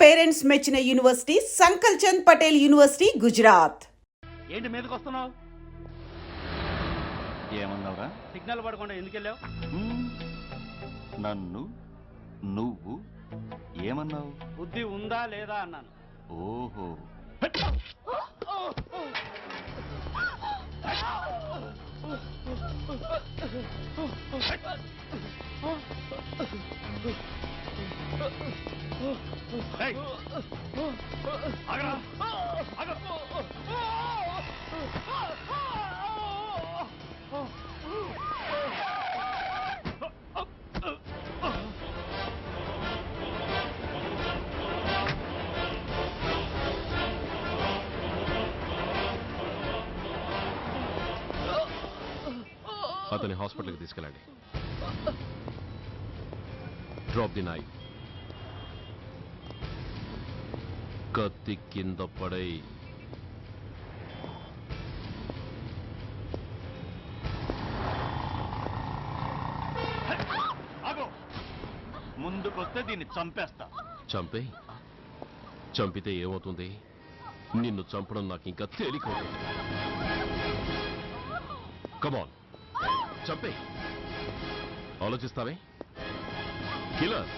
Parents మెచ్చిన university సంకల్ Chand Patel university Gujarat. ఏంటి మీదకి వస్తున్నావు? ఏమన్నావురా? సిగ్నల్ పడకుండా ఎందుకు వెళ్ళావు? నన్ను నువ్వు ఏమన్నావు? బుద్ధి ఉందా లేదా అన్నాను. ఓహో, ఏయ్! ఆగరా! ఆగ! అతని హాస్పిటల్కి తీసుకెళ్ళండి. Drop the knife. కత్తి కింద పడై. ఆగో! ముందుకొస్తే దీన్ని చంపేస్తా. చంపే. చంపితే ఏమవుతుంది? నిన్ను చంపడం నాకు ఇంకా తేలికవుతుంది. కమాన్, చంపే. ఆలోచిస్తావే కిల్లర్.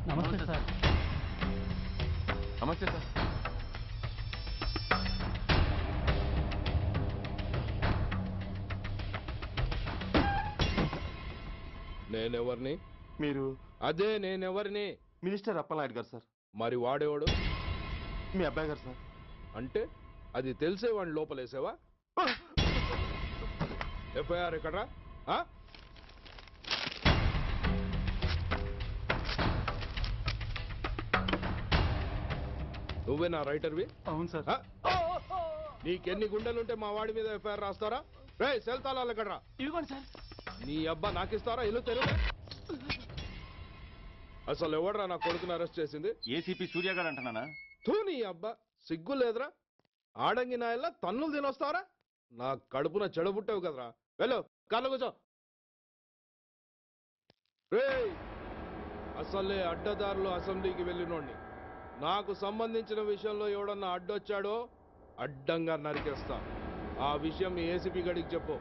నమస్తే సార్. నమస్తే సార్. నేనెవరిని? మీరు అదే నేనెవరిని? మినిస్టర్ అప్పలనాయుడు గారు సార్. మరి వాడేవాడు? మీ అబ్బాయి గారు సార్. అంటే అది తెలిసే వాడిని లోపలేసావా? ఎఫ్ఐఆర్ ఎక్కడ్రా? నువ్వే నా రైటర్వి? అవును సార్. నీకెన్ని గుండెలుంటే మా వాడి మీద ఎఫ్ఐఆర్ రాస్తారా? రే సెల్ తాళాలు ఎక్కడ్రా? ఇదిగోండి సార్. నీ అబ్బా నాకిస్తారా? ఇల్లు తెరువు. అసలు ఎవడరా నా కొడుకుని అరెస్ట్ చేసింది? ఏసీపీ సూర్య గారు అంటున్నానా? తూ నీ అబ్బా, సిగ్గు లేదురా? ఆడంగి నాయల్లా తన్నులు తినొస్తారా? నా కడుపున చెడబుట్టావు కదరా. వెళ్ళు, కార్లో కూర్చో. రే, అసలే అడ్డదారులు అసెంబ్లీకి వెళ్ళినోడిని. నాకు సంబంధించిన విషయంలో ఎవడన్నా అడ్డొచ్చాడో అడ్డంగా నరికేస్తా. ఆ విషయం మీ ఏసీపీ గడికి చెప్పు.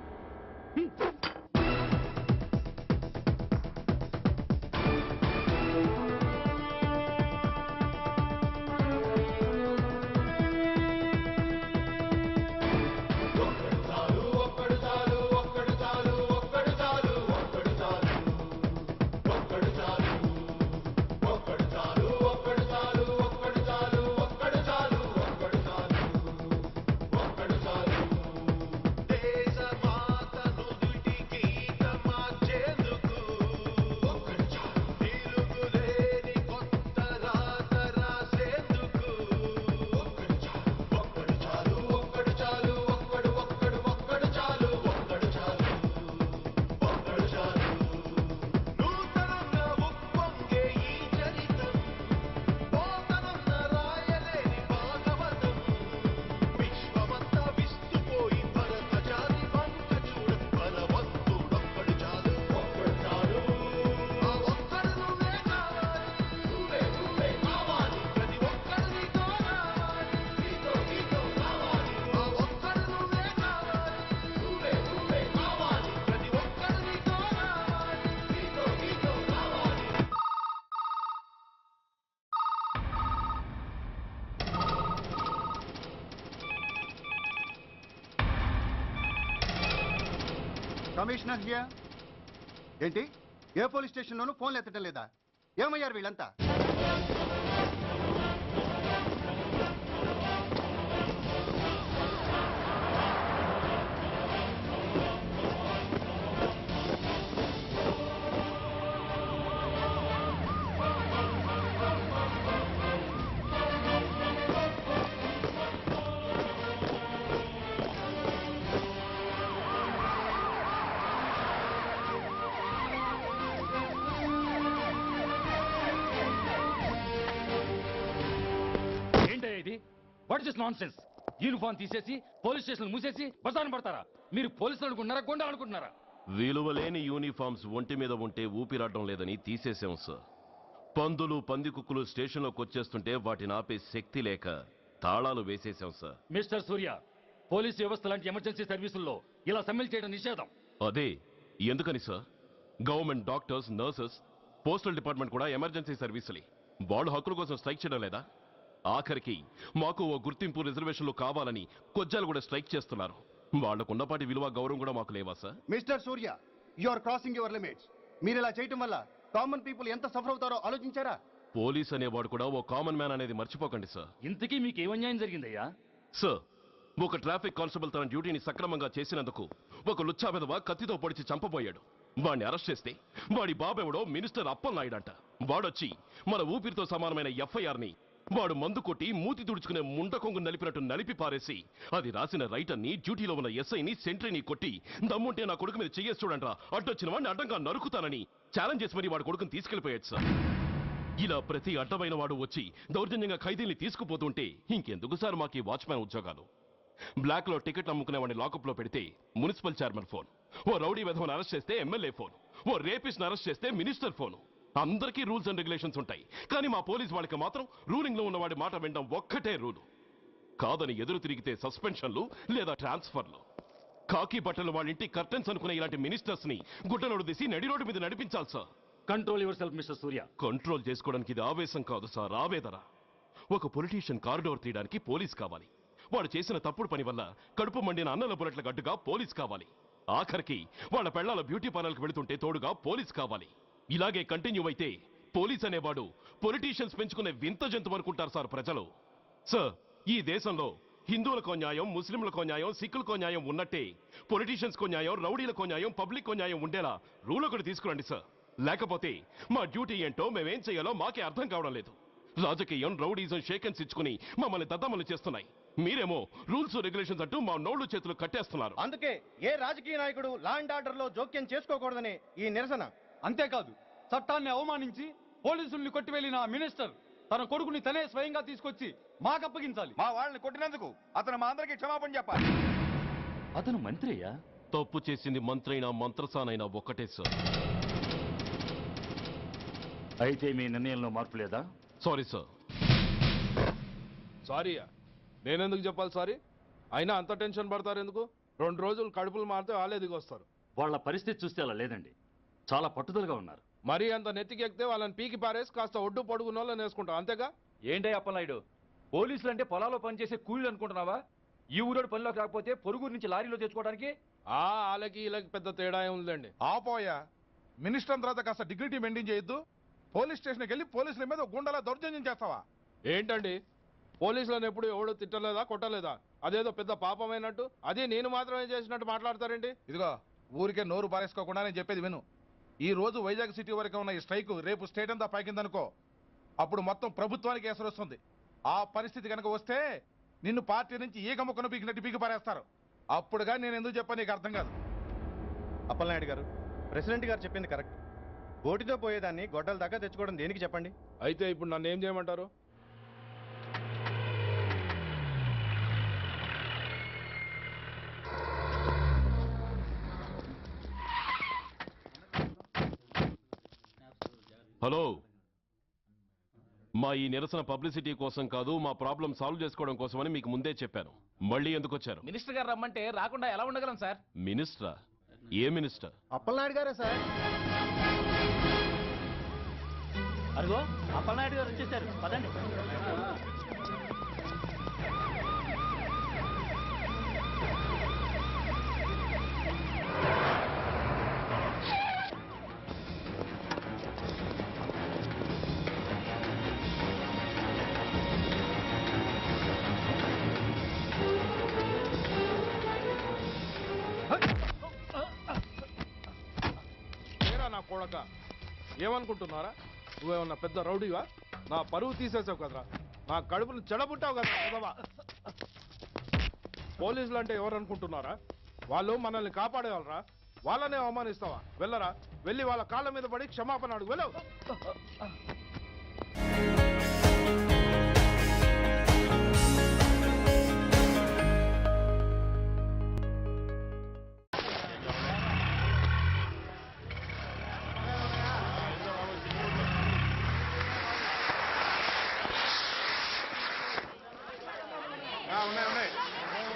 Commissioner here. ఏంటి, ఏ పోలీస్ స్టేషన్లోనూ ఫోన్లు ఎత్తడం లేదా? ఏమయ్యారు వీళ్ళంతా? What is non sense? Uniform తీసేసి పోలీస్ స్టేషన్ మూసేసి బజార్ను పడతారా? మీరు పోలీసులు అనుకుంటున్నారా, గుండా అనుకుంటున్నారా? విలువలేని యూనిఫామ్స్ ఒంటి మీద ఉంటే ఊపిరాడడం లేదని తీసేసాం సార్. పందులు పందికుక్కులు స్టేషన్లోకి వచ్చేస్తుంటే వాటిని ఆపే శక్తి లేక తాళాలు వేసేసాం సార్. మిస్టర్ సూర్య, పోలీస్ వ్యవస్థ లాంటి ఎమర్జెన్సీ సర్వీసుల్లో ఇలా సమ్మెలు చేయడం నిషేధం. అదే ఎందుకని sir? Government doctors, nurses, postal department కూడా ఎమర్జెన్సీ సర్వీసులే. వాళ్ళు హక్కుల కోసం స్ట్రైక్ చేయడం లేదా? ఆఖరికి మాకు ఓ గుర్తింపు రిజర్వేషన్లు కావాలని కొజ్జాలు కూడా స్ట్రైక్ చేస్తున్నారు. వాళ్లకున్నపాటి విలువ గౌరవం కూడా మాకు లేవా sir? Mister Surya, you are crossing your limits. మీరు ఇలా చేయటం వల్ల కామన్ పీపుల్ ఎంత సఫర్ అవుతారో ఆలోచించారా? పోలీస్ అనేవాడు కూడా ఓ కామన్ మ్యాన్ అనేది మర్చిపోకండి సార్. ఇంతకీ మీకు ఏమన్యాయం జరిగిందయ్యా? సార్, ఒక ట్రాఫిక్ కానిస్టేబుల్ తన డ్యూటీని సక్రమంగా చేసినందుకు ఒక లుచ్చా విధవ కత్తితో పొడిచి చంపబోయాడు. వాడిని అరెస్ట్ చేస్తే వాడి బాబెవడో మినిస్టర్ అప్పలనాయుడంట. వాడొచ్చి మన ఊపిరితో సమానమైన ఎఫ్ఐఆర్ని వాడు మందు కొట్టి మూతి తుడుచుకునే ముండకొంగు నలిపినట్టు నలిపి పారేసి అది రాసిన రైటర్ని, డ్యూటీలో ఉన్న ఎస్ఐని, సెంట్రీని కొట్టి దమ్ముంటే నా కొడుకు మీద చెయ్యేసి చూడంట్రా, అడ్డొచ్చిన వాడిని అడ్డంగా నరుకుతానని ఛాలెంజ్ చేసి మరి వాడు కొడుకుని తీసుకెళ్లిపోయాడు సార్. ఇలా ప్రతి అడ్డమైన వాడు వచ్చి దౌర్జన్యంగా ఖైదీల్ని తీసుకుపోతుంటే ఇంకెందుకు సార్ మాకు ఈ వాచ్మ్యాన్ ఉద్యోగాలు? బ్లాక్ లో టికెట్ అమ్ముకునే వాడిని లాకప్ లో పెడితే మున్సిపల్ చైర్మన్ ఫోన్, ఓ రౌడీ విధవను అరెస్ట్ చేస్తే ఎమ్మెల్యే ఫోన్, ఓ రేపిస్ట్ అరెస్ట్ చేస్తే మినిస్టర్ ఫోన్. అందరికీ రూల్స్ అండ్ రెగ్యులేషన్స్ ఉంటాయి, కానీ మా పోలీస్ వాళ్ళకి మాత్రం రూలింగ్ లో ఉన్న వాడి మాట వినడం ఒక్కటే రూలు. కాదని ఎదురు తిరిగితే సస్పెన్షన్లు లేదా ట్రాన్స్ఫర్లు. కాకి బట్టలు వాళ్ళ ఇంటి కర్టెన్స్ అనుకునే ఇలాంటి మినిస్టర్స్ ని గుడ్డలోడు తీసి నడి రోడ్డు మీద నడిపించాలి sir. Control your self mister Surya. Control చేసుకోవడానికి ఇది ఆవేశం కాదు సార్, ఆవేదన. ఒక పొలిటీషియన్ కారిడోర్ తీయడానికి పోలీస్ కావాలి. వాడు చేసిన తప్పుడు పని వల్ల కడుపు మండిన అన్నల బుల్లెట్ల గడ్డుగా పోలీస్ కావాలి. ఆఖరికి వాళ్ళ పెళ్లాల బ్యూటీ పార్లర్కి వెళుతుంటే తోడుగా పోలీస్ కావాలి. ఇలాగే కంటిన్యూ అయితే పోలీస్ అనేవాడు పొలిటీషియన్స్ పెంచుకునే వింత జంతువు అనుకుంటారు సార్ ప్రజలు. సార్, ఈ దేశంలో హిందువులకో న్యాయం, ముస్లింలకో న్యాయం, సిక్కులకో న్యాయం ఉన్నట్టే పొలిటీషియన్స్కో న్యాయం, రౌడీలకో న్యాయం, పబ్లిక్కో న్యాయం ఉండేలా రూల్ ఒకటి తీసుకురండి సార్. లేకపోతే మా డ్యూటీ ఏంటో మేమేం చేయాలో మాకే అర్థం కావడం లేదు. రాజకీయం, రౌడీజం షేకెన్స్ ఇచ్చుకుని మమ్మల్ని దద్దమలు చేస్తున్నాయి. మీరేమో రూల్స్ రెగ్యులేషన్స్ అంటూ మా నోళ్లు చేతులు కట్టేస్తున్నారు. అందుకే ఏ రాజకీయ నాయకుడు లా అండ్ ఆర్డర్ లో జోక్యం చేసుకోకూడదని ఈ నిరసన. అంతేకాదు, చట్టాన్ని అవమానించి పోలీసుల్ని కొట్టివెళ్లిన మినిస్టర్ తన కొడుకుని తనే స్వయంగా తీసుకొచ్చి మాకు అప్పగించాలి. మా వాళ్ళని కొట్టినందుకు అతను మా అందరికి క్షమాపణ చెప్పాలి. అతను మంత్రి అయ్యా. తప్పు చేసింది మంత్రైనా మంత్రసానైనా ఒక్కటే సార్. అయితే మీ నిర్ణయంలో మార్పు లేదా? Sorry sir. సారీయా? నేనెందుకు చెప్పాలి సారీ? అయినా అంత టెన్షన్ పడతారు ఎందుకు? 2 రోజులు కడుపులు మారితే వాళ్ళే దిగొస్తారు. వాళ్ళ పరిస్థితి చూస్తే అలా లేదండి, చాలా పట్టుదలగా ఉన్నారు. మరీ అంత నెత్తికెక్కితే వాళ్ళని పీకి పారేసి కాస్త ఒడ్డు పొడుగున్న వాళ్ళని వేసుకుంటాం, అంతేగా? ఏంటే అప్పలనాయుడు, పోలీసులు అంటే పొలాల్లో పనిచేసే కూలీలు అనుకుంటున్నావా? ఈ ఊరోడు పనిలోకి రాకపోతే పొరుగురు నుంచి లారీలో తెచ్చుకోవడానికి వాళ్ళకి వీళ్ళకి పెద్ద తేడా ఉందండి. ఆపోయా, మినిస్టర్ తర్వాత కాస్త డిగ్నిటీ మెయింటైన్ చేయొద్దు. పోలీస్ స్టేషన్కి వెళ్ళి పోలీసుల మీద గుండాలా దౌర్జన్యం చేస్తావా? ఏంటండి, పోలీసులను ఎప్పుడు ఎవడు తిట్టలేదా, కొట్టలేదా? అదేదో పెద్ద పాపమైనట్టు, అది నేను మాత్రమే చేసినట్టు మాట్లాడతారేంటి? ఇదిగో, ఊరికే నోరు పారేసుకోకుండా నేను చెప్పేది విను. ఈ రోజు వైజాగ్ సిటీ వరకు ఉన్న ఈ స్ట్రైక్ రేపు స్టేట్ అంతా పైకిందనుకో, అప్పుడు మొత్తం ప్రభుత్వానికి ఎసరు వస్తుంది. ఆ పరిస్థితి కనుక వస్తే నిన్ను పార్టీ నుంచి ఈగ ముక్కను పీకినట్టు పీకి పారేస్తారు. అప్పుడుగా నేను ఎందుకు చెప్పా నీకు అర్థం కాదు. అప్పలనాయుడు గారు, ప్రెసిడెంట్ గారు చెప్పింది కరెక్ట్. ఓటితో పోయేదాన్ని గొడ్డల దాకా తెచ్చుకోవడం దేనికి చెప్పండి? అయితే ఇప్పుడు నన్ను ఏం చేయమంటారు? హలో, మా ఈ నిరసన పబ్లిసిటీ కోసం కాదు, మా ప్రాబ్లం సాల్వ్ చేసుకోవడం కోసమని మీకు ముందే చెప్పాను. మళ్ళీ ఎందుకు వచ్చారు? మినిస్టర్ గారు రమ్మంటే రాకుండా ఎలా ఉండగలం సార్? మినిస్టరా? ఏ మినిస్టర్? అప్పలనాయుడు గారే సార్. అదిగో అప్పలనాయుడు గారు వచ్చేసారు, పదండి. కొడక ఏమనుకుంటున్నారా? నువ్వేమన్నా పెద్ద రౌడీవా? నా పరువు తీసేసావు కదరా, నా కడుపును చెడబుట్టావు కదా కదవా. పోలీసులు అంటే ఎవరు అనుకుంటున్నారా? వాళ్ళు మనల్ని కాపాడేవాళ్ళరా, వాళ్ళనే అవమానిస్తావా? వెళ్ళరా, వెళ్ళి వాళ్ళ కాళ్ళ మీద పడి క్షమాపణ అడుగు, వెళ్ళవు. ఉన్నాయి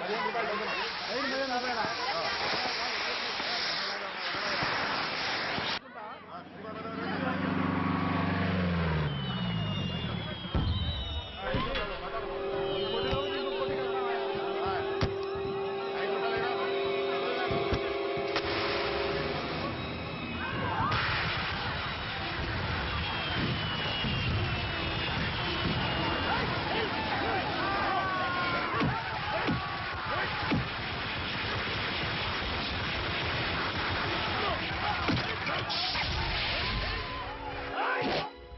15 రూపాయలు డజన్.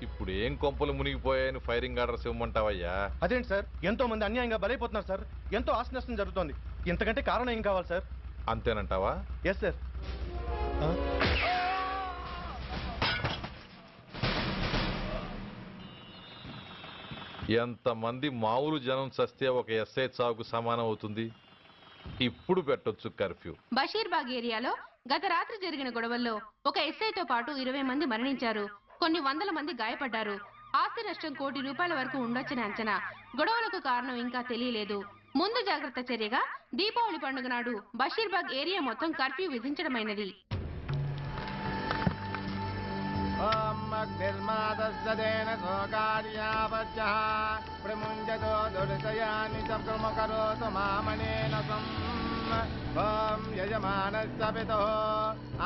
ఇప్పుడు ఏం కొంపలు మునిగిపోయాయని ఫైరింగ్ ఆర్డర్స్ ఇవ్వమంటావయ్యా? అదేంటి సార్, ఎంతో మంది అన్యాయంగా బలైపోతున్నారు సార్. ఎంతో ఆస్తి నష్టం జరుగుతోంది. ఇంతకంటే కారణం ఏం కావాలి సార్? అంతేనంటావా? Yes sir. ఎంతమంది మామూలు జనం చస్తే ఒక ఎస్ఐ చావుకు సమానం అవుతుంది. ఇప్పుడు పెట్టొచ్చు కర్ఫ్యూ. బషీర్బాగ్ ఏరియాలో గత రాత్రి జరిగిన గొడవల్లో ఒక ఎస్ఐతో పాటు 20 మంది మరణించారు. కొన్ని వందల మంది గాయపడ్డారు. ఆస్తి నష్టం ₹1 కోటి వరకు ఉండొచ్చని అంచనా. గొడవలకు కారణం ఇంకా తెలియలేదు. ముందు జాగ్రత్త చర్యగా దీపావళి పండుగ నాడు బషీర్బాగ్ ఏరియా మొత్తం కర్ఫ్యూ విధించడమైనది.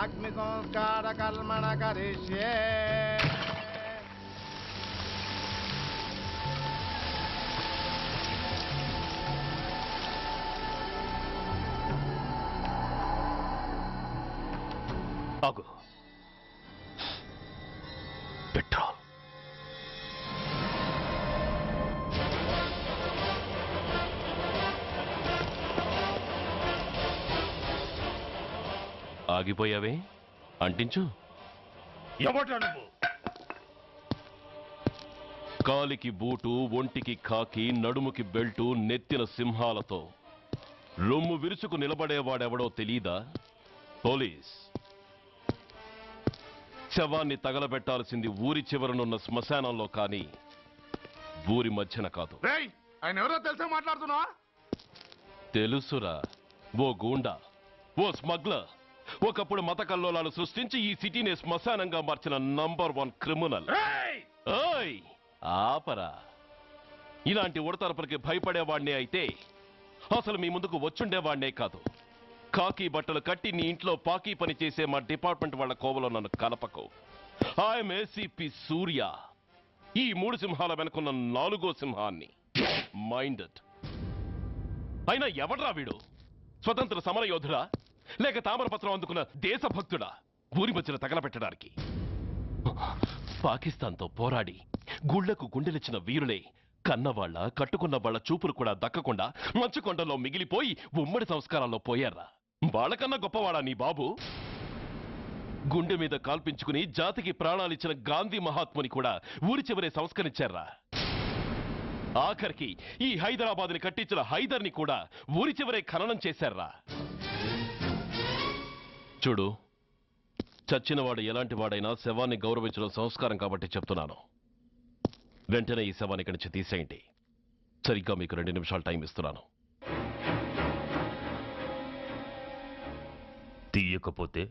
అగ్ని సంస్కార కర్మణ కరిష్యే. ఆగు. పెట్రోల్. ఆగిపోయావే, అంటించు. కాలికి బూటు, ఒంటికి కాకి, నడుముకి బెల్టు, నెత్తిన సింహాలతో రొమ్ము విరుచుకు నిలబడేవాడెవడో తెలీదా? పోలీస్. శవాన్ని తగలబెట్టాల్సింది ఊరి చివరనున్న శ్మశానంలో కానీ ఊరి మధ్యన కాదు. ఆయన ఎవరో తెలిసే మాట్లాడుతున్నావా? తెలుసురా, ఓ గూండా, ఓ స్మగ్లర్, ఒకప్పుడు మత కల్లోలాలు సృష్టించి ఈ సిటీని శ్మశానంగా మార్చిన నంబర్ 1 క్రిమినల్. ఓయ్ ఆపరా. ఇలాంటి ఉడతరపులకి భయపడేవాణ్ణే అయితే అసలు మీ ముందుకు వచ్చుండేవాణ్ణే కాదు. కాకి బట్టలు కట్టి నీ ఇంట్లో పాకీ పని చేసే మా డిపార్ట్మెంట్ వాళ్ళ కోవలో నన్ను కలపకు. ఐఎమ్ ఏసీపీ సూర్య. ఈ 3 సింహాల వెనుకున్న 4వ సింహాన్ని. మైండెడ్. అయినా ఎవడ్రా వీడు? స్వతంత్ర సమరయోధుడా లేక తామరపత్రం అందుకున్న దేశభక్తుడా ఊరి మధ్యన తగలబెట్టడానికి? పాకిస్తాన్తో పోరాడి గుళ్లకు గుండెలిచ్చిన వీరులే కన్నవాళ్ల, కట్టుకున్న వాళ్ల చూపులు కూడా దక్కకుండా మంచుకొండలో మిగిలిపోయి ఉమ్మడి సంస్కారాల్లో పోయారా? వాళ్ళకన్నా గొప్పవాడా నీ బాబు? గుండె మీద కాల్పించుకుని జాతికి ప్రాణాలిచ్చిన గాంధీ మహాత్ముని కూడా ఊరి చివరే సంస్కరించారా? ఆఖరికి ఈ హైదరాబాద్ని కట్టించిన హైదర్ని కూడా ఊరి చివరే ఖననం చేశారా? చూడు, చచ్చినవాడు ఎలాంటి వాడైనా శవాన్ని గౌరవించడం సంస్కారం కాబట్టి చెప్తున్నాను. వెంటనే ఈ శవాన్ని ఇక్కడి నుంచి తీసేయండి. సరిగ్గా మీకు 2 నిమిషాలు టైం ఇస్తున్నాను. తీయకపోతే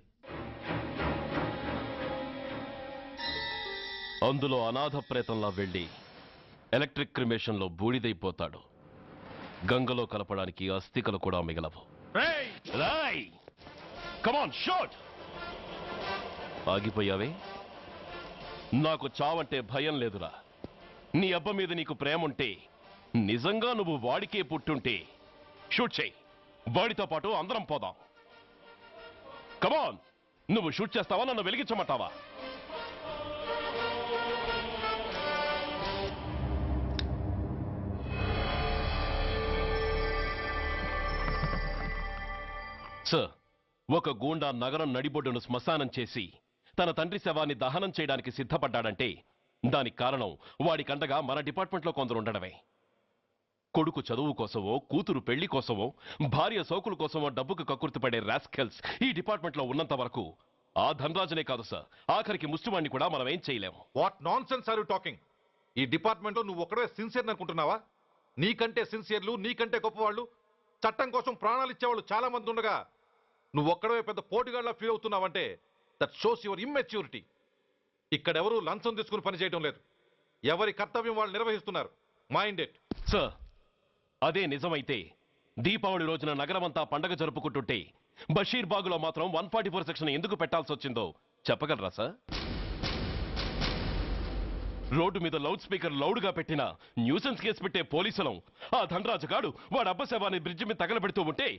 అందులో అనాథ ప్రేతంలా వెళ్ళి ఎలక్ట్రిక్ క్రిమేషన్లో బూడిదైపోతాడు. గంగలో కలపడానికి అస్థికలు కూడా మిగలవు. కమాన్ షాట్. ఆగిపోయావే? నాకు చావంటే భయం లేదురా. నీ అబ్బ మీద నీకు ప్రేమ ఉంటే, నిజంగా నువ్వు వాడికే పుట్టుంటే షూట్ చేయి. వాడితో పాటు అందరం పోదాం. కమాన్. నువ్వు షూట్ చేస్తావా, నన్ను వెలిగించమంటావా? సార్, ఒక గూండా నగరం నడిబొడ్డును శ్మశానం చేసి తన తండ్రి శవాన్ని దహనం చేయడానికి సిద్ధపడ్డాడంటే దానికి కారణం వాడికండగా మన డిపార్ట్మెంట్లో కొందరు ఉండడమే. కొడుకు చదువు కోసమో, కూతురు పెళ్లి కోసమో, భార్య సోకుల కోసమో డబ్బుకు కక్కుర్తిపడే రాస్కెల్స్ ఈ డిపార్ట్మెంట్లో ఉన్నంత వరకు ఆ ధనరాజునే కాదు సార్, ఆఖరికి ముష్టివాణ్ణి కూడా మనం ఏం చేయలేము. What nonsense are you talking? ఈ డిపార్ట్మెంట్ లో నువ్వు ఒక్కడే సిన్సియర్ అనుకుంటున్నావా? నీకంటే సిన్సియర్లు, నీకంటే గొప్పవాళ్ళు, చట్టం కోసం ప్రాణాలు ఇచ్చేవాళ్ళు చాలా మంది ఉండగా నువ్వు ఒక్కడే పెద్ద పోటీగాళ్ళ ఫీల్ అవుతున్నావంటే దట్ షోస్ యువర్ ఇమ్మెచ్యూరిటీ. ఇక్కడెవరూ లంచం తీసుకుని పనిచేయడం లేదు. ఎవరి కర్తవ్యం వాళ్ళు నిర్వహిస్తున్నారు. Mind it. సార్, అదే నిజమైతే దీపావళి రోజున నగరమంతా పండగ జరుపుకుంటుంటే బషీర్బాగులో మాత్రం 144 సెక్షన్ ఎందుకు పెట్టాల్సి వచ్చిందో చెప్పగలరా సార్? రోడ్డు మీద లౌడ్ స్పీకర్ లౌడ్గా పెట్టిన న్యూసెన్స్ కేసు పెట్టే పోలీసులం ఆ ధనరాజు గాడు వాడు అబ్బ శవాన్ని బ్రిడ్జి మీద తగలబెడుతూ ఉంటే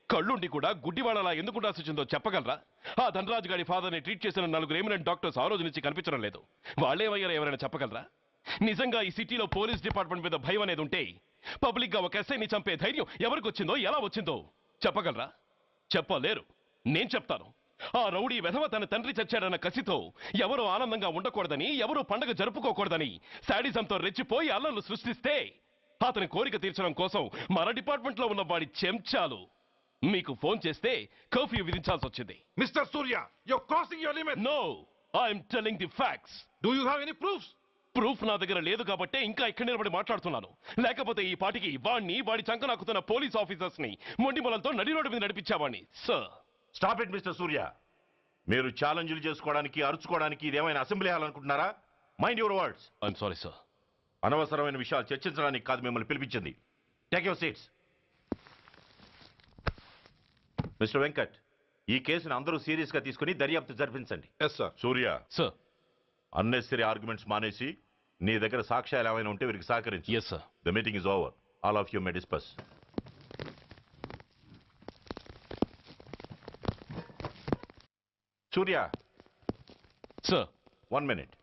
కళ్ళుండి కూడా గుడ్డివాడలా ఎందుకు ఉండాల్సి వచ్చిందో చెప్పగలరా? ఆ ధనరాజు గారి ఫాదర్ని ట్రీట్ చేసిన 4 ఎమినెంట్ డాక్టర్స్ ఆ రోజు నుంచి కనిపించడం లేదు. వాళ్ళేమయ్యారో ఎవరైనా చెప్పగలరా? నిజంగా ఈ సిటీలో పోలీస్ డిపార్ట్మెంట్ మీద భయం అనేది ఉంటే పబ్లిక్ గా ఒక ఎస్ఐని చంపే ధైర్యం ఎవరికి వచ్చిందో, ఎలా వచ్చిందో చెప్పగలరా? చెప్పలేరు. నేను చెప్తాను. ఆ రౌడీ వెధవ తన తండ్రి చచ్చాడన్న కసితో ఎవరూ ఆనందంగా ఉండకూడదని, ఎవరూ పండగ జరుపుకోకూడదని శాడిజంతో రెచ్చిపోయి అల్లర్లు సృష్టిస్తే అతని కోరిక తీర్చడం కోసం మన డిపార్ట్మెంట్ లో ఉన్న వాడి చెంచాలు మీకు ఫోన్ చేస్తే కర్ఫ్యూ విధించాల్సి వచ్చింది. Mister Surya, you are crossing your limit. No, I'm telling the facts. Do you have any proofs? Proof నా దగ్గర లేదు కాబట్టే ఇంకా ఇక్కడ నిలబడి మాట్లాడుతున్నాను. లేకపోతే ఈ పాటికి వాడి చంక నాకుతున్న పోలీస్ ఆఫీసర్స్ ని మొండి మొలలతో నడి రోడ్డు మీద నడిపించావాణ్ణి. Sir, stop it mister Surya. మీరు ఛాలెంజ్లు చేసుకోవడానికి, అరుచుకోవడానికి ఇదేమైనా అసెంబ్లీ హాల్ అనుకుంటున్నారా? Mind your words. I'm sorry sir. అనవసరమైన విషయాలు చర్చించడానికి కాదు మిమ్మల్ని పిలిపించింది. Take your seats. Mister Venkat, ఈ కేసును అందరూ సీరియస్ గా తీసుకుని దర్యాప్తు జరిపించండి. Yes sir. Surya, sir. Unnecessary arguments మానేసి నీ దగ్గర సాక్ష్యాలు ఏమైనా ఉంటే వీరికి సహకరించి. Yes sir. The meeting is over. All of you may discuss. Surya, sir. 1 minute.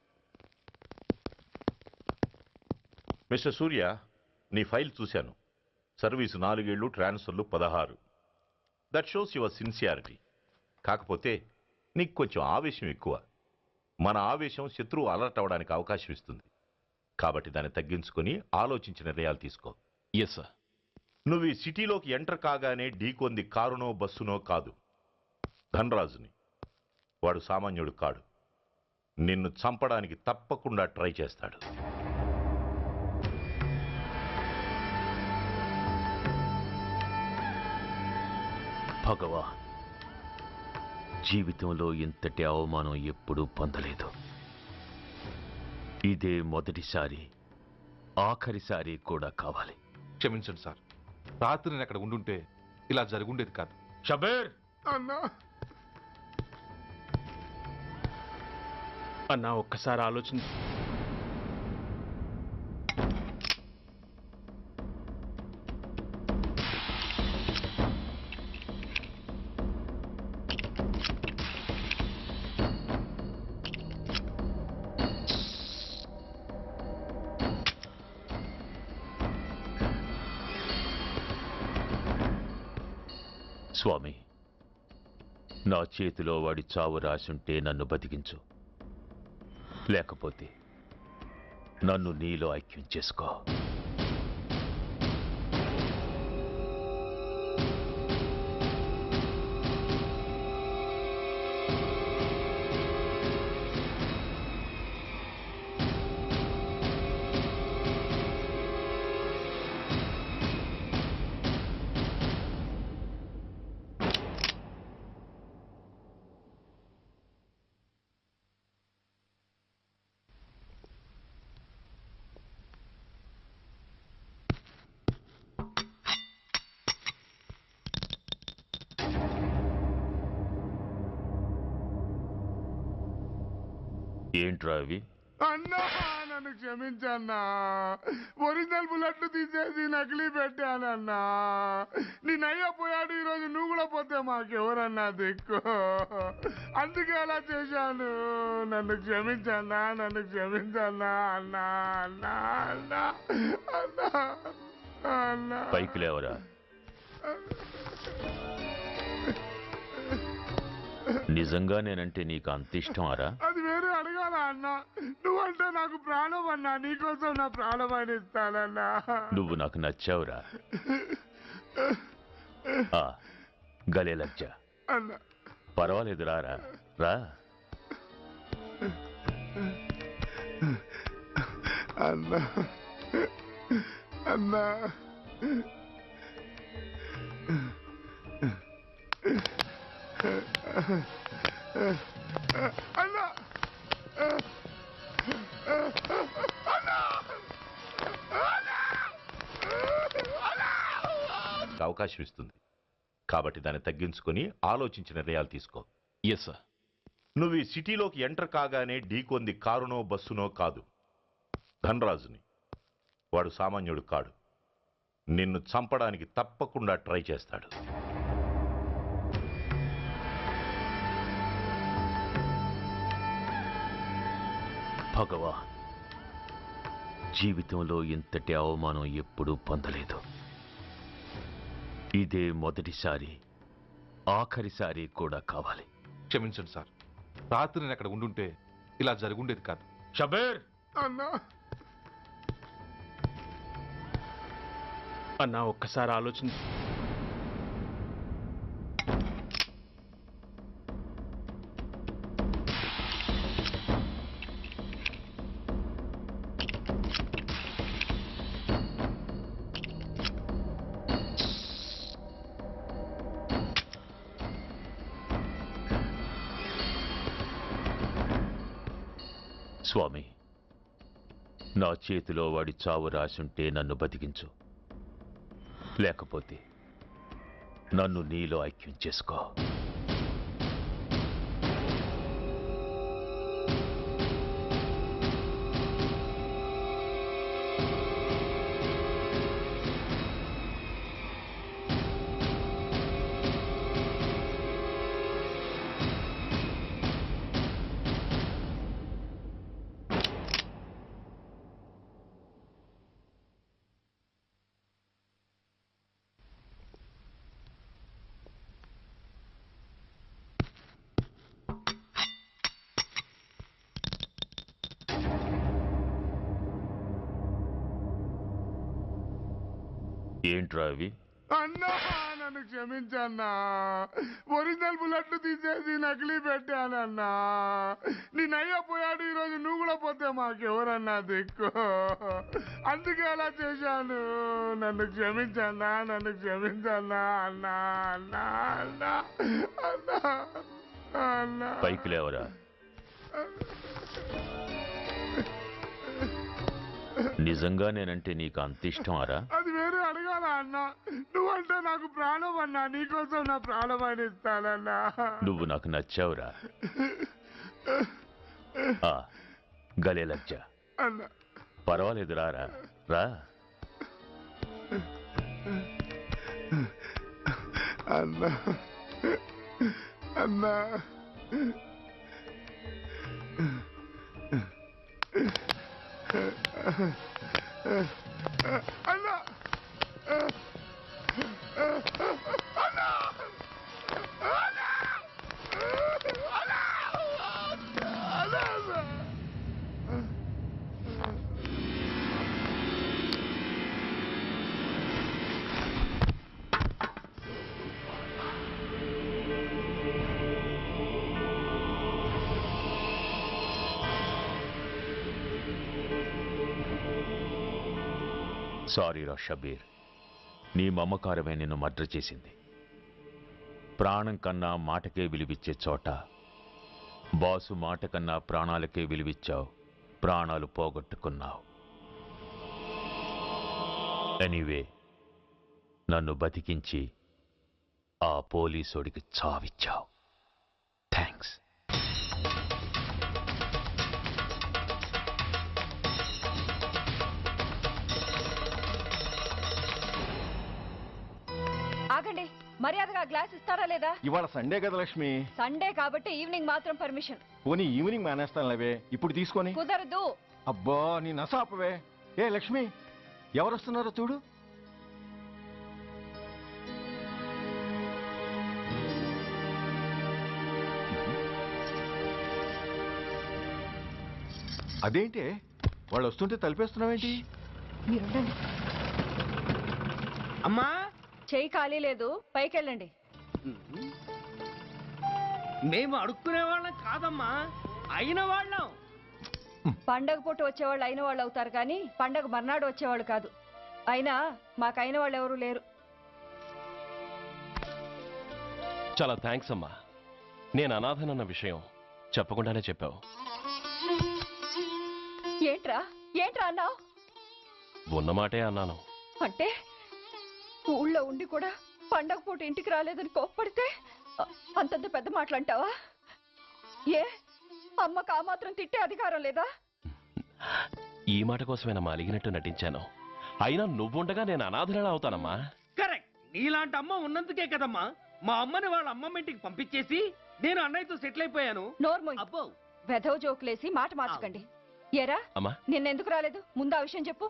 Mister సూర్య, నీ ఫైల్ చూశాను. సర్వీసు 4 ఏళ్ళు, ట్రాన్స్ఫర్లు 16. That shows your sincerity. కాకపోతే నీకు కొంచెం ఆవేశం ఎక్కువ. మన ఆవేశం శత్రువు అలర్ట్ అవ్వడానికి అవకాశం ఇస్తుంది. కాబట్టి దాన్ని తగ్గించుకొని ఆలోచించి నిర్ణయాలు తీసుకో. Yes sir. నువ్వు ఈ సిటీలోకి ఎంటర్ కాగానే ఢీకొంది కారునో బస్సునో కాదు, ధనరాజుని. వాడు సామాన్యుడు కాడు. నిన్ను చంపడానికి తప్పకుండా ట్రై చేస్తాడు. భగవాన్, జీవితంలో ఇంతటి అవమానం ఎప్పుడూ పొందలేదు. ఇదే మొదటిసారి, ఆఖరిసారి కూడా కావాలి. క్షమించండి సార్. రాత్రి నేను అక్కడ ఉండుంటే ఇలా జరుగుండేది కాదు. షబీర్ అన్నా, ఒక్కసారి ఆలోచన. స్వామి, నా చేతిలో వాడి చావు రాసుంటే నన్ను బతికించు, లేకపోతే నన్ను నీలో ఐక్యం చేసుకో. ఏంట్రా అవి? అన్నా, నన్ను క్షమించన్నా. ఒరిజినల్ బుల్లెట్లు తీసేసి నకిలీ పెట్టానన్నా. నేనయ్యా పోయాడు, ఈరోజు నువ్వు కూడా పోతే మాకెవరన్నా దిక్కు. అందుకే అలా చేశాను. నన్ను క్షమించన్నా, నన్ను క్షమించన్నా అన్నా అన్నా అన్నా అన్నా అన్నా. పైకి లేవరా. నిజంగా నేనంటే నీకు అంత ఇష్టం అరా? అది వేరే అడగాల అన్నా. నువ్వంటే నాకు ప్రాణం అన్నా. నీకోసం నా ప్రాణం అని ఇస్తానన్నా. నువ్వు నాకు నచ్చావురా. ఆ, గలే లజ్జ. అన్నా పర్వాలేదు రారా రా. అన్నా అన్నా అన్నా అవకాశం ఇస్తుంది కాబట్టి దాన్ని తగ్గించుకొని ఆలోచించి నిర్ణయాలు తీసుకో. Yes sir. నువ్వు ఈ సిటీలోకి ఎంటర్ కాగానే ఢీకొంది కారునో బస్సునో కాదు, ధనరాజుని. వాడు సామాన్యుడు కాడు. నిన్ను చంపడానికి తప్పకుండా ట్రై చేస్తాడు. భగవాన్, జీవితంలో ఇంతటి అవమానం ఎప్పుడూ పొందలేదు. ఇదే మొదటిసారి, ఆఖరిసారి కూడా కావాలి. క్షమించండి సార్. రాత్రి నేను అక్కడ ఉండుంటే ఇలా జరుగుండేది కాదు. షబీర్ అన్నా అన్నా ఒక్కసారి ఆలోచన. స్వామి, నా చేతిలో వాడి చావు రాసుంటే నన్ను బతికించు. లేకపోతే నన్ను నీలో ఐక్యం చేసుకో. ఏంట్రా అవి? అన్నా నన్ను క్షమించన్నా. ఒరిజినల్ బుల్లెట్లు తీసేసి నకిలీ పెట్టానన్నా. నేనయ్యా పోయాడు, ఈరోజు నువ్వు కూడా పోతే మాకెవరన్నా దిక్కు. అందుకే అలా చేశాను. నన్ను క్షమించన్నా, నన్ను క్షమించన్నా అన్నా అన్నా అన్నా అన్నా అన్నా. పైకి లేవరా. నిజంగా నేనంటే నీకు అంత ఇష్టం అరా? అది వేరే అడగాల అన్నా. నువ్వంటే నాకు ప్రాణం అన్నా. నీకోసం నా ప్రాణం అని ఇస్తానన్నా. నువ్వు నాకు నచ్చావురా. ఆ, గలే లజ్జ. అన్నా పర్వాలేదు రారా రా. అన్నా అన్నా అన్నా సారీ రా షబీర్, నీ మమకారమే నిన్ను మర్డర్ చేసింది. ప్రాణం కన్నా మాటకే విలువిచ్చే చోట బాసు మాట కన్నా ప్రాణాలకే విలువిచ్చావు. ప్రాణాలు పోగొట్టుకున్నావు. ఎనీవే, నన్ను బతికించి ఆ పోలీసోడికి చావిచ్చావు. థ్యాంక్స్. మర్యాదగా గ్లాస్ ఇస్తారా లేదా? ఇవాళ సండే కదా లక్ష్మి. సండే కాబట్టి ఈవినింగ్ మాత్రం పర్మిషన్. పోనీ ఈవినింగ్ మానేస్తానులేవే, ఇప్పుడు తీసుకొని. కుదరదు. అబ్బా నీ నసాపవే. ఏ లక్ష్మి, ఎవరు వస్తున్నారో చూడు. అదేంటి వాళ్ళు వస్తుంటే తలిపేస్తున్నావేంటి? మీరుండండి. అమ్మా చెయ్యి ఖాళీ లేదు, పైకి వెళ్ళండి. మేము అడుక్కునే వాళ్ళం కాదమ్మా, అయిన వాళ్ళం. పండగ పూట వచ్చేవాళ్ళు అయిన వాళ్ళు అవుతారు కానీ పండగ మర్నాడు వచ్చేవాళ్ళు కాదు. అయినా మాకు అయిన వాళ్ళు ఎవరు లేరు. చాలా థ్యాంక్స్ అమ్మా. నేను అనాథనన్న విషయం చెప్పకుండానే చెప్పావు. ఏంట్రా ఏంట్రా అన్నావు? ఉన్నమాటే అన్నాను. అంటే ఊళ్ళో ఉండి కూడా పండగ పూట ఇంటికి రాలేదని కోప్పడితే అంతంత పెద్ద మాటలంటావా? ఏ అమ్మకు ఆ మాత్రం తిట్టే అధికారం లేదా? ఈ మాట కోసమేనమ్మా అలిగినట్టు నటించాను. అయినా నువ్వుండగా నేను అనాథనలా అవుతానమ్మా. కరెక్ట్. నీలాంటి అమ్మ ఉన్నందుకే కదమ్మా మా అమ్మని వాళ్ళ అమ్మమ్మ ఇంటికి పంపించేసి నేను అన్నయ్యతో సెటిల్ అయిపోయాను. నోర్మోయ్, అబ్బో వెధవ జోకులేసి మాట మార్చకండి. ఏరా అమ్మా, నిన్నెందుకు రాలేదు? ముందు ఆ విషయం చెప్పు.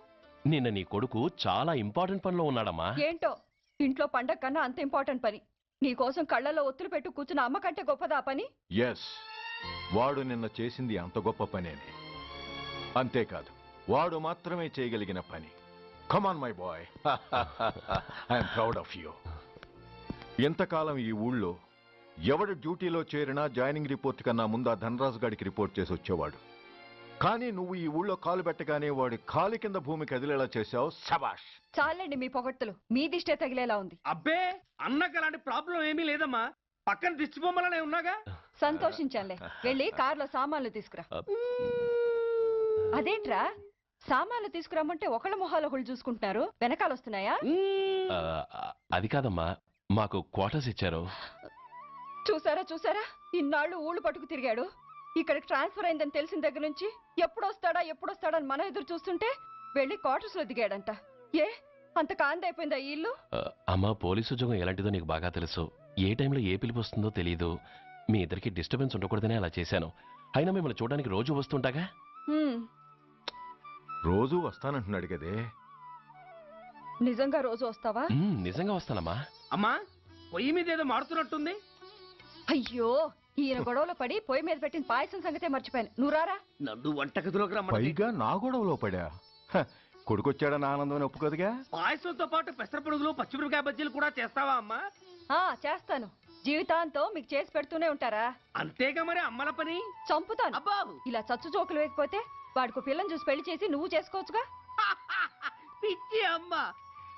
నిన్న నీ కొడుకు చాలా ఇంపార్టెంట్ పనిలో ఉన్నాడమ్మా. ఏంటో ఇంట్లో పండగ కన్నా అంత ఇంపార్టెంట్ పని. నీకోసం కళ్ళలో ఒత్తులు పెట్టు కూర్చున్న అమ్మ కంటే గొప్పదా పని? ఎస్, వాడు నిన్న చేసింది అంత గొప్ప పనేనే. అంతేకాదు, వాడు మాత్రమే చేయగలిగిన పని. Come on my boy, I'm proud of you. ఎంతకాలం ఈ ఊళ్ళో ఎవడు డ్యూటీలో చేరినా జాయినింగ్ రిపోర్ట్ కన్నా ముందు ఆ ధనరాజు గారికి రిపోర్ట్ చేసి వచ్చేవాడు. కానీ నువ్వు ఈ ఊళ్ళో కాలు పెట్టగానే వాడి కాలు కింద భూమి కదిలేలా చేశావు. శబాష్. చాలండి మీ పొగడ్తలు, మీ దిష్టే తగిలేలా ఉంది. అబ్బే అన్నకు అలాంటి ప్రాబ్లం ఏమీ లేదమ్మా, పక్కన దిష్టి బొమ్మలనే ఉన్నాగా. సంతోషించాలే. వెళ్ళి కారులో సామాన్లు తీసుకురా. అదేంట్రా సామాన్లు తీసుకురామంటే ఒకళ్ళ మొహాలు ఒకళ్ళు చూసుకుంటున్నారు, వెనకాల వస్తున్నాయా? అది కాదమ్మా, మాకు క్వార్టర్స్ ఇచ్చారు. చూసారా చూసారా, ఇన్నాళ్ళు ఊళ్ళు పట్టుకు తిరిగాడు. ఇక్కడికి ట్రాన్స్ఫర్ అయిందని తెలిసిన దగ్గర నుంచి ఎప్పుడొస్తాడని మనం ఎదురు చూస్తుంటే వెళ్ళి క్వార్టర్స్ లో దిగాడంట. ఏ అంత కాందైపోయిందా ఈ ఇల్లు? అమ్మా, పోలీసు ఉద్యోగం ఎలాంటిదో నీకు బాగా తెలుసు. ఏ టైంలో ఏ పిలుపు వస్తుందో తెలియదు. మీ ఇద్దరికి డిస్టర్బెన్స్ ఉండకూడదనే అలా చేశాను. అయినా మిమ్మల్ని చూడడానికి రోజు వస్తుంటాగా. రోజు వస్తానంటున్నాడు కదే. నిజంగా రోజు వస్తావా? నిజంగా వస్తానమ్మా. అమ్మా, పొయ్యి మీద ఏదో మారుతున్నట్టుంది. అయ్యో, ఈయన గొడవలో పడి పొయ్యి మీద పెట్టిన పాయసం సంగతే మర్చిపోయాను. నువ్వు రారా. నన్ను వంటగదిలోకి రమ్మని. పైగా నా గొడవలో పడా. కొడుకొచ్చాడని ఆనందం ఒప్పుకోదుగా. పాయసంతో పాటు పెసరపొడుగులు పచ్చిమిరపకాయ బజ్జీలు కూడా చేస్తావా అమ్మా? చేస్తాను. జీవితాంతం మీకు చేసి పెడుతూనే ఉంటారా? అంతేగా మరి అమ్మల పని. చంపుతాను. అబ్బా, ఇలా చచ్చు జోకులు వేయకపోతే వాడికి పిల్లని చూసి పెళ్లి చేసి నువ్వు చేసుకోవచ్చుగా. పిచ్చి అమ్మ,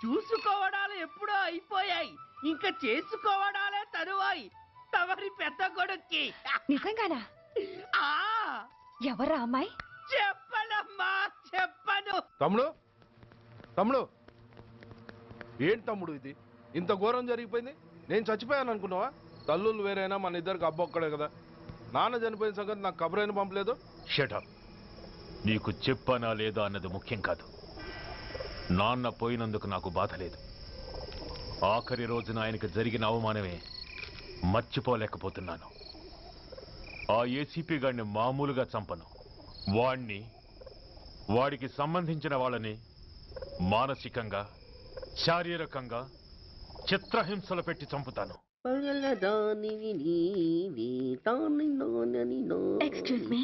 చూసుకోవడాలు ఎప్పుడో అయిపోయాయి, ఇంకా చేసుకోవడాలే తరువాయి తమరి పెద్ద కొడుక్కి. నిజంగానా? ఆ ఎవరా అమ్మాయి? చెప్పనమ్మా, చెప్పను. తమ్ముడు ఏంటి తమ్ముడు ఇది? ఇంత ఘోరం జరిగిపోయింది. నేను చచ్చిపోయాను అనుకున్నావా? తల్లులు వేరైనా మన ఇద్దరికి అబ్బొక్కడే కదా. నాన్న చనిపోయిన సంగతి నాకు కబురైన పంపలేదు. షటప్. నీకు చెప్పనా లేదా అన్నది ముఖ్యం కాదు. నాన్న పోయినందుకు నాకు బాధ లేదు. ఆఖరి రోజున ఆయనకు జరిగిన అవమానమే మర్చిపోలేకపోతున్నాను. ఆ ఏసీపీ గారిని మామూలుగా చంపను. వాడికి సంబంధించిన వాళ్ళని మానసికంగా, శారీరకంగా చిత్రహింసలు పెట్టి చంపుతాను. Excuse me.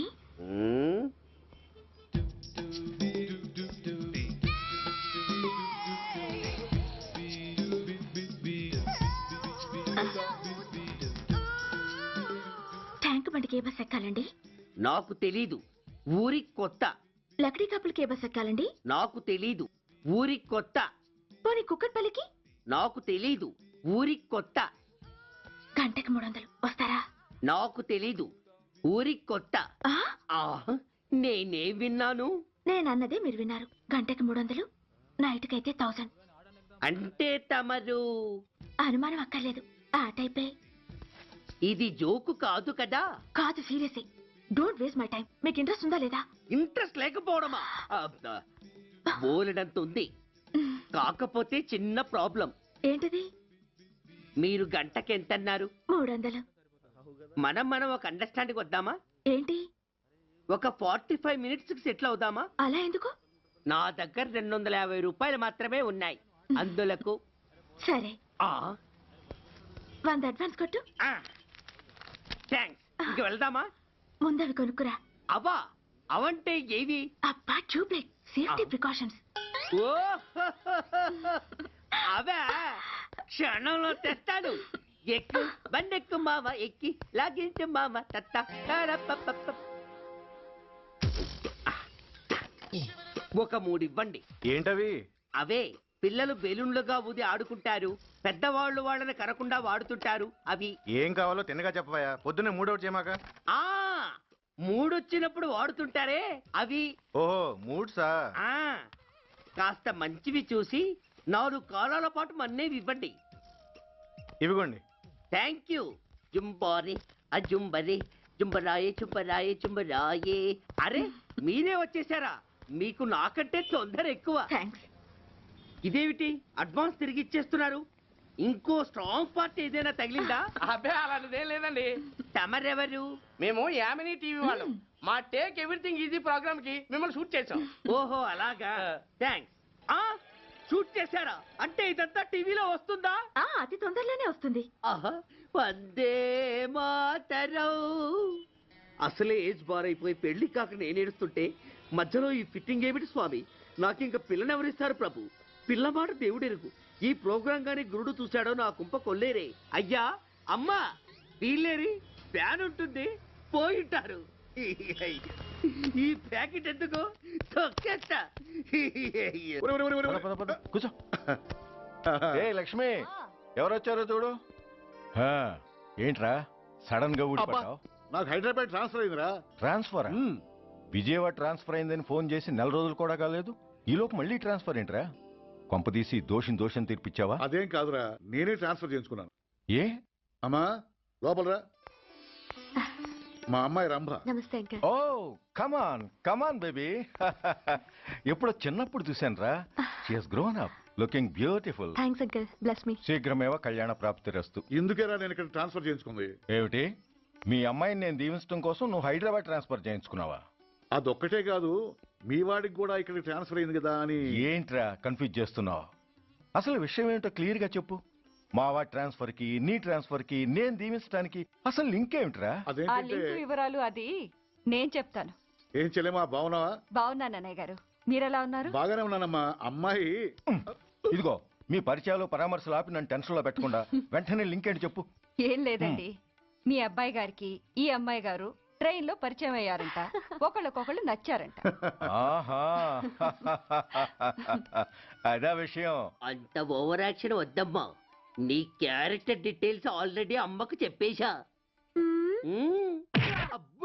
ట్యాంక్ బండికి ఏ బస్ ఎక్కాలండి? నాకు తెలీదు, ఊరి కొత్త. లక్డీ కప్పులకి ఏ బస్ ఎక్కాలండి? నాకు తెలీదు, ఊరి కొత్త. పోనీ కుక్కట్పల్లికి? నాకు తెలీదు, ఊరి కొత్త. గంటకి 300 వస్తారా? నాకు తెలీదు, ఊరి కొత్త. నేనే విన్నాను. నేనన్నదే మీరు విన్నారు. గంటకి 300, నైట్కైతే 1000. అంటే తమరు అనుమానం అక్కర్లేదు, ఆ టైపే. ఇది జోకు కాదు కదా? కాదు, serious. Don't waste my time. మీకు ఇంట్రెస్ట్ ఉందా లేదా? ఇంట్రెస్ట్ లేకపోవడమా? బోలెడంత ఉంది. కాకపోతే చిన్న ప్రాబ్లం. ఏంటిది? మీరు గంటకి ఎంత అన్నారు? 300. మనం ఒక అండర్స్టాండింగ్ వద్దామా? ఏంటి? ఒక 45 మినిట్స్ కి సెటిల్ అవుదామా? అలా ఎందుకు? నా దగ్గర 250 రూపాయలు మాత్రమే ఉన్నాయి. అందులకు సరే, ఆ 100 అడ్వాన్స్ కొట్టు. థ్యాంక్స్. ఇంక వెళ్దామా? ముందవి కొనుక్కురా. అవా అవంటే ఏవి? అబ్బా, ట్యూబ్లైట్, సేఫ్టీ ప్రికాషన్స్. ఓ అవా క్షణంలో తెస్తాను. ఎక్కు బండెక్కు మావ, ఎక్కి లాగించు మావ. తత్త ఒక 3 ఇవ్వండి. ఏంటవి? అవే పిల్లలు బెలూన్లుగా ఊది ఆడుకుంటారు, పెద్దవాళ్ళు వాళ్ళని కరకుండా వాడుతుంటారు. అవి ఏం కావాలో తిన్నగా చెప్పవా? పొద్దున్నే మూడోటి చేయమాక. ఆ 3 వచ్చినప్పుడు వాడుతుంటారే అవి. ఓహో, మూడ్సా? ఆ కాస్త మంచివి చూసి 4 కాలాల పాటు మన్నేవి ఇవ్వండి. ఇవిగోండి. Thank you. జుంబారి అజుంబరి జుంబరాయే చుంబరాయే చుంబరాయే. అరే మీరే వచ్చేసారా? మీకు నాకంటే తొందర ఎక్కువ. థ్యాంక్స్. ఇదేమిటి అడ్వాన్స్ తిరిగి ఇచ్చేస్తున్నారు? ఇంకో స్ట్రాంగ్ పార్టీ ఏదైనా తగిలిందా? అబ్బే అలాంటిదేం లేదండి. తమరెవరు? మేము యామినీ టీవీ వాళ్ళం. మా టేక్ ఎవ్రీథింగ్ ఈజీ ప్రోగ్రామ్ కి మిమ్మల్ని షూట్ చేసాం. ఓహో అలాగా. థ్యాంక్స్. ఆ షూట్ చేశారా? అంటే ఇదంతా టీవీలో వస్తుందా? అతి తొందరలోనే వస్తుంది. ఆహా, వందే మాతరం. అసలే ఏజ్ బార్ అయిపోయి పెళ్లి కాక నేను ఏడుస్తుంటే మధ్యలో ఈ ఫిట్టింగ్ ఏమిటి స్వామి? నాకింక పిల్లనెవరిస్తారు ప్రభు? పిల్లమాట దేవుడెరుగు. ఈ ప్రోగ్రాం గాని గురుడు చూశాడో నా కుంప కొల్లేరే. అయ్యా అమ్మా వీళ్ళేరి ఫ్యాన్ ఉంటుంది పోయింటారు. ఈ ప్యాకెట్ ఎందుకు తొక్కేస్తా. కూర్చో. ఏ లక్ష్మి, ఎవరొచ్చారో చూడు. ఏంట్రా సడన్ గా ఊడిపడ్డావు? నాకు హైదరాబాద్ ట్రాన్స్ఫర్ అయిందిరా. ట్రాన్స్ఫర్? విజయవాడ ట్రాన్స్ఫర్ అయిందని ఫోన్ చేసి 4 రోజులు కూడా కాలేదు. ఈలోపు మళ్ళీ ట్రాన్స్ఫర్ ఏంట్రా? కొంపదీసి దోషం తీర్పిచ్చావా? అదేం కాదురా, నేనే ట్రాన్స్ఫర్ చేయించుకున్నాను. ఏ? అమ్మా లోపలరా. మా అమ్మాయి రంభ. నమస్తే అంకల్. ఓ కమాన్ బేబీ. ఎప్పుడో చిన్నప్పుడు చూశాను రా. She has grown up, looking beautiful. Thanks uncle, bless me. శీఘ్రమేవ కళ్యాణ ప్రాప్తిరస్తు. ఇందుకేరా నేను ఇక్కడ ట్రాన్స్ఫర్ చేయించుకుంది. ఏమిటి? మీ అమ్మాయిని నేను దీవించడం కోసం నువ్వు హైదరాబాద్ ట్రాన్స్ఫర్ చేయించుకున్నావా? అదొక్కటే కాదు, మీ వాడికి కూడా ఇక్కడికి ట్రాన్స్ఫర్ అయింది కదా అని. ఏంట్రా కన్ఫ్యూజ్ చేస్తున్నావు? అసలు విషయం ఏంటో క్లియర్ గా చెప్పు. మా వాడి ట్రాన్స్ఫర్ కి నీ ట్రాన్స్ఫర్ కి నేను దీవించడానికి అసలు లింక్ ఏమిట్రా? అదేంటంటే వివరాలు అది నేను చెప్తాను. ఏం చెల్లెమా, బాగున్నావా? బాగున్నాను అన్నయ్య గారు, మీరెలా ఉన్నారు? బాగానే ఉన్నానమ్మా. అమ్మాయి ఇదిగో మీ పరిచయాలు పరామర్శలు ఆపి నన్ను టెన్షన్ లో పెట్టకుండా వెంటనే లింక్ ఏంటి చెప్పు. ఏం లేదండి, మీ అబ్బాయి గారికి ఈ అమ్మాయి గారు ట్రైన్ లో పరిచయం అయ్యారంట. ఒకళ్ళకొకళ్ళు నచ్చారంట. ఆహా, అదా విషయం. అంత ఓవర్ యాక్షన్ వద్దమ్మా. నీ క్యారెక్టర్ డీటెయిల్స్ ఆల్రెడీ అమ్మకు చెప్పేశా.